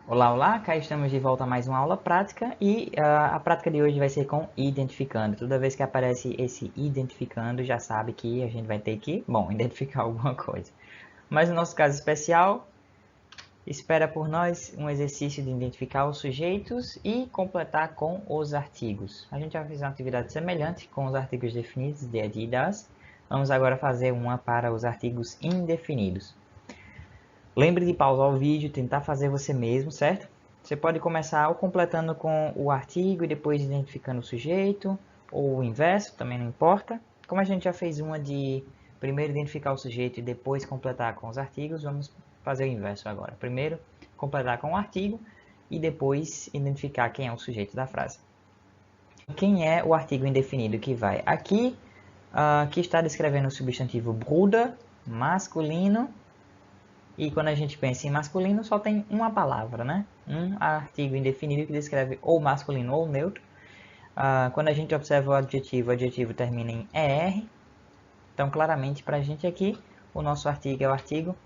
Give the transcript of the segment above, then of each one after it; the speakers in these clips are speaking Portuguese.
Olá, olá, cá estamos de volta a mais uma aula prática e a prática de hoje vai ser com identificando. Toda vez que aparece esse identificando, já sabe que a gente vai ter que, bom, identificar alguma coisa. Mas no nosso caso especial, espera por nós um exercício de identificar os sujeitos e completar com os artigos. A gente já fez uma atividade semelhante com os artigos definidos de e das. Vamos agora fazer uma para os artigos indefinidos. Lembre de pausar o vídeo, tentar fazer você mesmo, certo? Você pode começar ou completando com o artigo e depois identificando o sujeito, ou o inverso, também não importa. Como a gente já fez uma de primeiro identificar o sujeito e depois completar com os artigos, vamos fazer o inverso agora. Primeiro completar com o artigo e depois identificar quem é o sujeito da frase. Quem é o artigo indefinido que vai aqui, que está descrevendo o substantivo Bruder, masculino. E quando a gente pensa em masculino, só tem uma palavra, né? Um artigo indefinido que descreve ou masculino ou neutro. Quando a gente observa o adjetivo termina em ER. Então, claramente, para a gente aqui, o nosso artigo é o artigo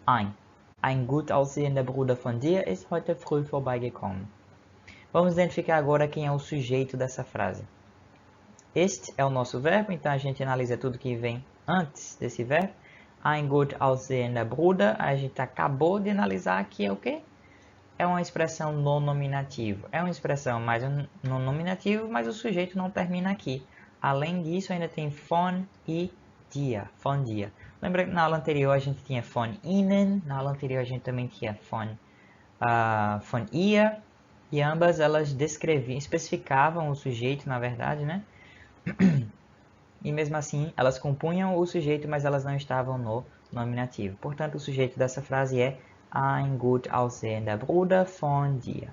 ein. Ein gut aussehender Bruder von dir ist heute früh vorbeigekommen. Vamos identificar agora quem é o sujeito dessa frase. Este é o nosso verbo, então a gente analisa tudo que vem antes desse verbo. Ein gut aussehender Bruder, a gente acabou de analisar aqui é o quê? É uma expressão no nominativo. É uma expressão mais no nominativo, mas o sujeito não termina aqui. Além disso, ainda tem von e dir, von dir. Lembra que na aula anterior a gente tinha von ihnen, na aula anterior a gente também tinha von ihr, e ambas elas descreviam, especificavam o sujeito, na verdade, né? E mesmo assim, elas compunham o sujeito, mas elas não estavam no nominativo. Portanto, o sujeito dessa frase é ein gut aussehender Bruder von dir.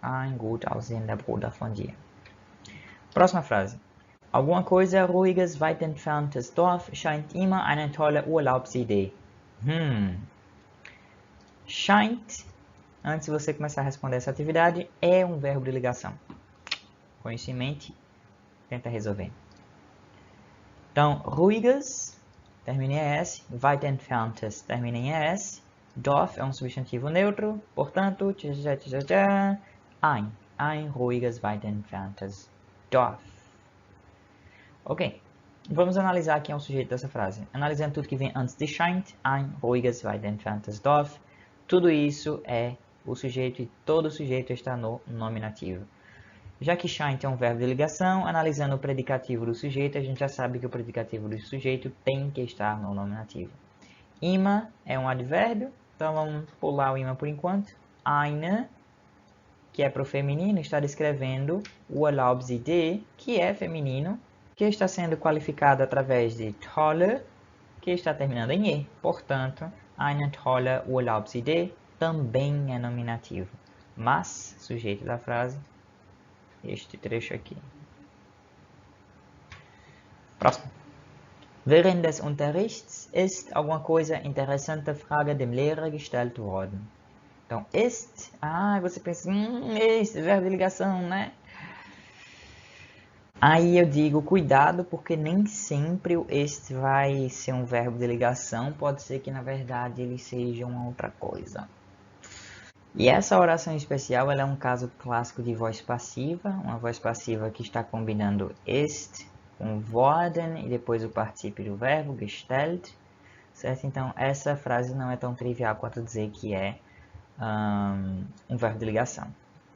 Ein gut aussehender Bruder von dir. Próxima frase. Alguma coisa ruhiges, weit entferntes Dorf scheint immer eine tolle Urlaubsidee. Scheint, antes de você começar a responder essa atividade, é um verbo de ligação. Com isso em mente, tenta resolver. Então, ruhiges, termina em ES, weit entferntes, termina em ES, Dorf é um substantivo neutro, portanto, ein ruhiges, weit entferntes Dorf. Ok, vamos analisar quem é o sujeito dessa frase. Analisando tudo que vem antes de scheint, ein ruhiges, weit entferntes Dorf, tudo isso é o sujeito e todo sujeito está no nominativo. Já que scheint é um verbo de ligação, analisando o predicativo do sujeito, a gente já sabe que o predicativo do sujeito tem que estar no nominativo. Immer é um advérbio, então vamos pular o immer por enquanto. Eine, que é para o feminino, está descrevendo o Urlaubsidee, que é feminino, que está sendo qualificado através de tolle, que está terminando em E. Portanto, eine tolle Urlaubsidee também é nominativo. Mas, sujeito da frase, este trecho aqui. Próximo. Während des Unterrichts ist alguma coisa interessante Frage dem Lehrer gestellt worden. Então, ist, você pensa, este, verbo de ligação, né? Aí eu digo, cuidado, porque nem sempre o este vai ser um verbo de ligação, pode ser que na verdade ele seja uma outra coisa. E essa oração especial ela é um caso clássico de voz passiva, uma voz passiva que está combinando est com worden e depois o particípio do verbo, gestellt, certo? Então, essa frase não é tão trivial quanto dizer que é um verbo de ligação.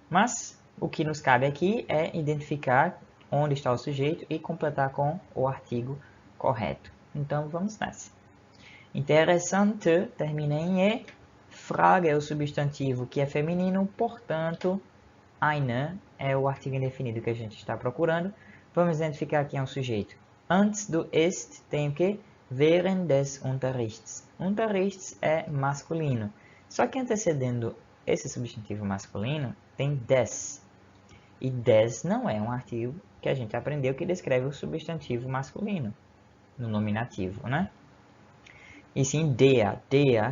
Mas, o que nos cabe aqui é identificar onde está o sujeito e completar com o artigo correto. Então, vamos nessa. Interessante termina em E. Frage é o substantivo que é feminino, portanto, eine é o artigo indefinido que a gente está procurando. Vamos identificar quem é o sujeito. Antes do est tem o que? Während des Unterrichts. Unterrichts é masculino. Só que antecedendo esse substantivo masculino tem des. E des não é um artigo que a gente aprendeu que descreve o substantivo masculino no nominativo, né? E sim der. Der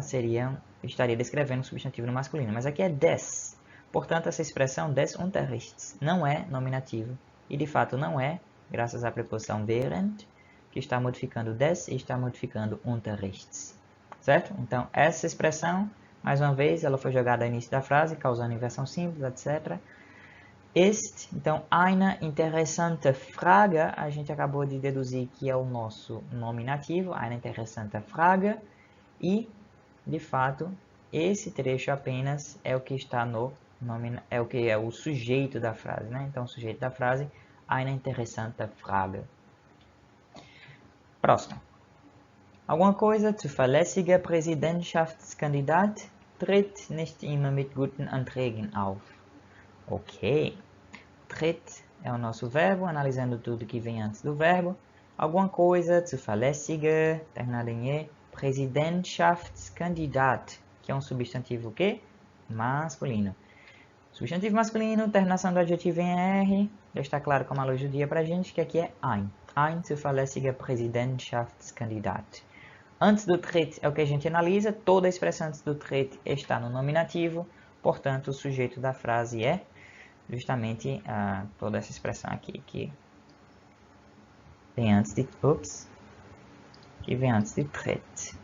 estaria descrevendo o substantivo no masculino, mas aqui é des. Portanto, essa expressão des Unterrichts não é nominativo e de fato não é, graças à preposição während, que está modificando des e está modificando Unterrichts. Certo? Então, essa expressão mais uma vez, ela foi jogada ao início da frase, causando inversão simples, etc. Ist, então, eine interessante Frage, a gente acabou de deduzir que é o nosso nominativo, eine interessante Frage, e, de fato, esse trecho apenas é o que está no é o que é o sujeito da frase, né? Então, o sujeito da frase, eine interessante Frage. Próximo. Alguma coisa, zuverlässiger Präsidentschaftskandidat tritt nicht immer mit guten Anträgen auf. Ok. Tritt é o nosso verbo, analisando tudo que vem antes do verbo. Alguma coisa, zuverlässiger, terminado em E, Präsidentschaftskandidat, que é um substantivo o quê? Masculino. Substantivo masculino, terminação do adjetivo em R, já está claro como a luz do dia para a gente, que aqui é ein. Ein zuverlässiger Präsidentschaftskandidat. Antes do tritt é o que a gente analisa, toda a expressão antes do tritt está no nominativo, portanto o sujeito da frase é justamente toda essa expressão aqui que vem antes de tritt.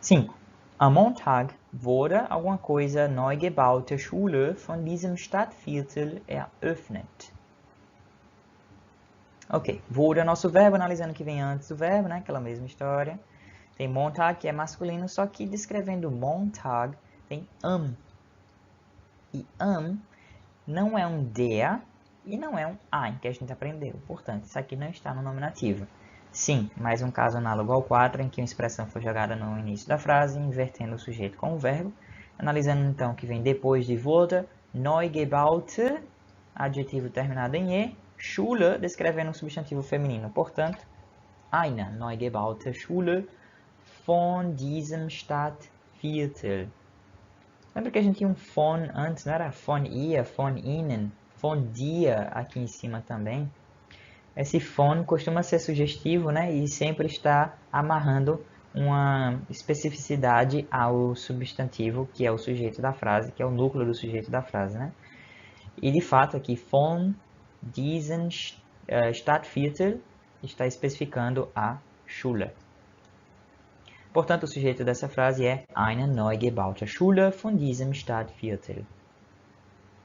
5. Am Montag wurde alguma coisa neu gebaute Schule von diesem Stadtviertel eröffnet. Ok, wurde é nosso verbo, analisando o que vem antes do verbo, né? Aquela mesma história. Tem Montag, que é masculino, só que descrevendo Montag, tem am. E am não é um der e não é um ein, que a gente aprendeu. Portanto, isso aqui não está no nominativo. Sim, mais um caso análogo ao 4, em que uma expressão foi jogada no início da frase, invertendo o sujeito com o verbo. Analisando então o que vem depois de wurde, neu gebaute, adjetivo terminado em E, Schule, descrevendo um substantivo feminino. Portanto, eine neu gebaute Schule von diesem Stadtviertel. Lembra que a gente tinha um von antes, não era von ihr, von ihnen, von dir aqui em cima também? Esse von costuma ser sugestivo, né? E sempre está amarrando uma especificidade ao substantivo, que é o sujeito da frase, que é o núcleo do sujeito da frase, né? E de fato aqui, von diesem Stadtviertel está especificando a Schule. Portanto, o sujeito dessa frase é eine neu gebaute Schule von diesem Stadtviertel.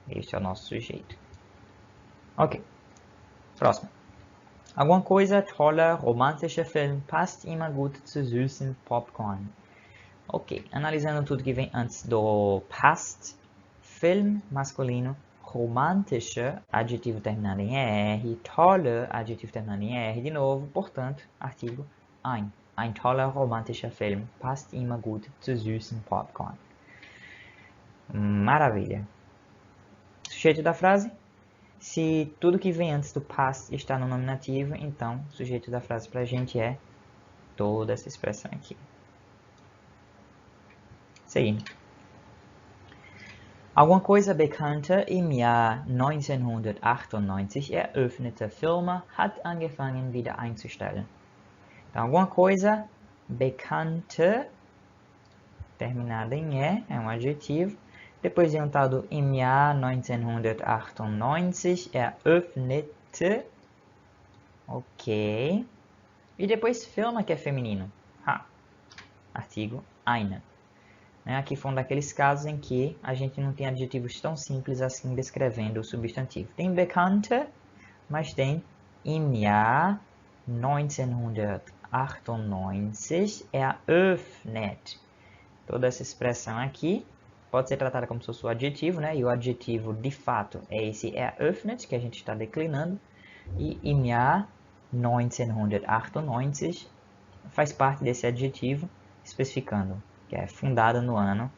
Este é o nosso sujeito. Ok. Próximo. Alguma coisa, toller, romantischer Film, passt immer gut zu süßen Popcorn. Ok. Analisando tudo que vem antes do passt, Film, masculino, romantischer, adjetivo terminado em ER, toller, adjetivo terminado em ER de novo, portanto, artigo ein. Ein toller romantischer Film passt immer gut zu süßen Popcorn. Maravilha. Sujeito da frase. Se tudo que vem antes do passt está no nominativo, então o sujeito da frase para a gente é toda essa expressão aqui. Seguindo. Alguma coisa bekannte im Jahr 1998 eröffnete Firma hat angefangen wieder einzustellen. Então, alguma coisa bekannte, terminada em E, é um adjetivo. Depois de um tal do im Jahr 1998 eröffnete, ok. E depois Firma, que é feminino. Artigo eine. Aqui foi um daqueles casos em que a gente não tem adjetivos tão simples assim descrevendo o substantivo. Tem bekannte, mas tem im Jahr 1998 eröffnet. Toda essa expressão aqui pode ser tratada como se fosse o adjetivo, né? E o adjetivo de fato é esse eröffnet que a gente está declinando. E im Jahr 1998 faz parte desse adjetivo, especificando que é fundada no ano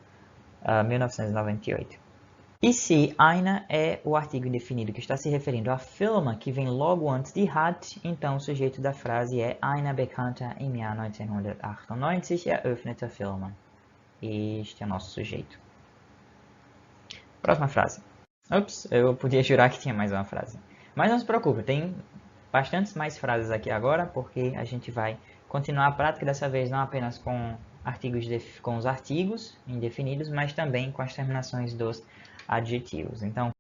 1998. E se eine é o artigo indefinido que está se referindo à firma que vem logo antes de hat, então o sujeito da frase é eine bekannte im Jahr 1998 eröffnete Firma. Este é o nosso sujeito. Próxima frase. Ups, eu podia jurar que tinha mais uma frase. Mas não se preocupe, tem bastantes mais frases aqui agora, porque a gente vai continuar a prática dessa vez não apenas com os artigos indefinidos, mas também com as terminações dos adjetivos. Então,